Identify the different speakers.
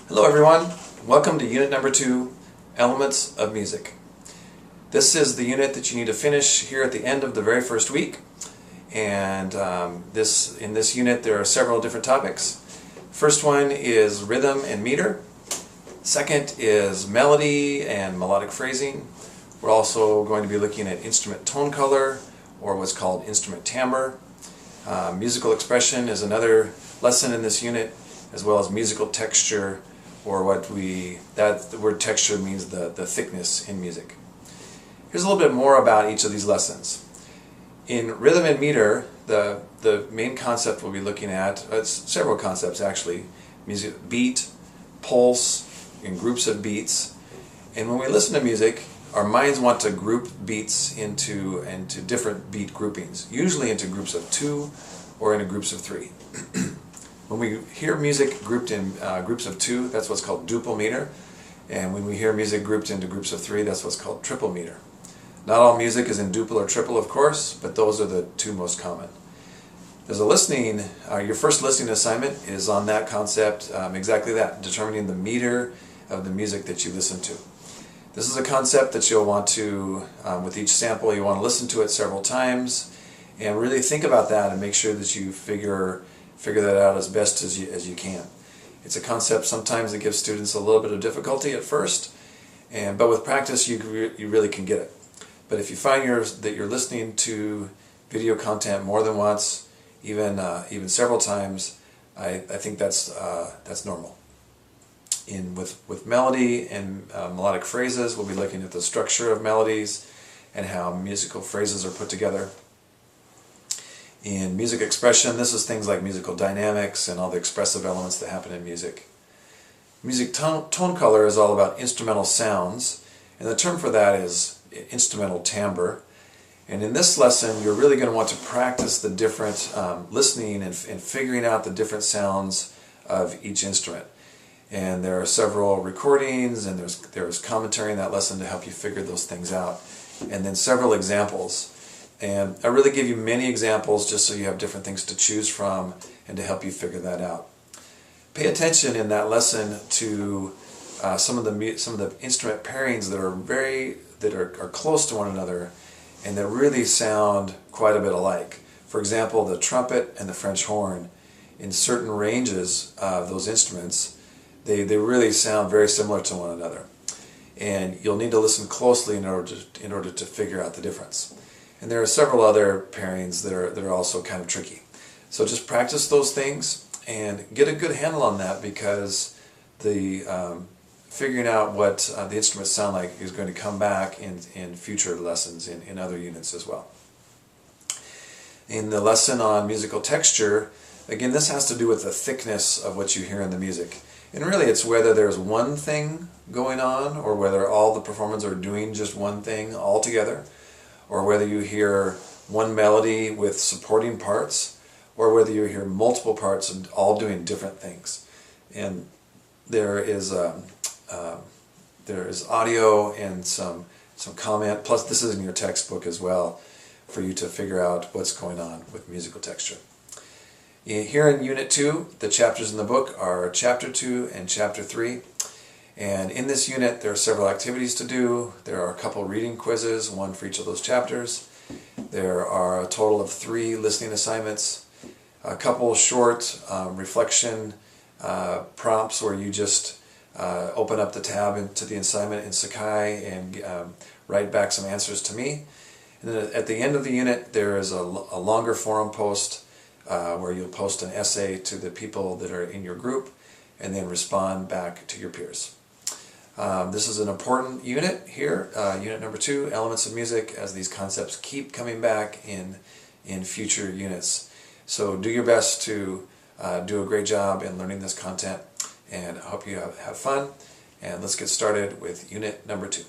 Speaker 1: Hello everyone, welcome to unit number 2, Elements of Music. This is the unit that you need to finish here at the end of the very first week, and in this unit there are several different topics. First one is rhythm and meter. Second is melody and melodic phrasing. We're also going to be looking at instrument tone color, or what's called instrument timbre. Musical expression is another lesson in this unit, as well as musical texture, or the word texture means the thickness in music. Here's a little bit more about each of these lessons. In rhythm and meter, the main concept we'll be looking at, it's several concepts actually, music, beat, pulse, in groups of beats. And when we listen to music, our minds want to group beats into different beat groupings, usually into groups of 2 or into groups of 3. When we hear music grouped in groups of 2, that's what's called duple meter. And when we hear music grouped into groups of 3, that's what's called triple meter. Not all music is in duple or triple, of course, but those are the two most common. There's a listening, your first listening assignment is on that concept, exactly that, determining the meter of the music that you listen to. This is a concept that you'll want to, with each sample, you want to listen to it several times and really think about that and make sure that you figure that out as best as you can. It's a concept sometimes that gives students a little bit of difficulty at first, but with practice you really can get it. But if you find that you're listening to video content more than once, even several times, I think that's normal. With melody and melodic phrases, we'll be looking at the structure of melodies and how musical phrases are put together. In music expression, this is things like musical dynamics and all the expressive elements that happen in music. Music tone color is all about instrumental sounds, and the term for that is instrumental timbre. And in this lesson, you're really going to want to practice the different listening and figuring out the different sounds of each instrument. And there are several recordings, and there's commentary in that lesson to help you figure those things out, and then several examples. And I really give you many examples just so you have different things to choose from and to help you figure that out. Pay attention in that lesson to some of the instrument pairings that are close to one another and that really sound quite a bit alike. For example, the trumpet and the French horn, in certain ranges of those instruments, they really sound very similar to one another. And you'll need to listen closely in order to figure out the difference. And there are several other pairings that are also kind of tricky. So just practice those things and get a good handle on that, because the figuring out what the instruments sound like is going to come back in future lessons in other units as well. In the lesson on musical texture, again, this has to do with the thickness of what you hear in the music. And really it's whether there's one thing going on or whether all the performers are doing just one thing all together, or whether you hear one melody with supporting parts, or whether you hear multiple parts and all doing different things. And there is audio and some comment, plus this is in your textbook as well, for you to figure out what's going on with musical texture. Here in Unit 2, the chapters in the book are Chapter 2 and Chapter 3. And in this unit there are several activities to do. There are a couple reading quizzes, one for each of those chapters. There are a total of 3 listening assignments, a couple short reflection prompts where you just open up the tab into the assignment in Sakai and write back some answers to me. And then at the end of the unit there is a longer forum post where you'll post an essay to the people that are in your group and then respond back to your peers. This is an important unit here, unit number 2, Elements of Music, as these concepts keep coming back in future units. So do your best to do a great job in learning this content, and I hope you have fun. And let's get started with unit number 2.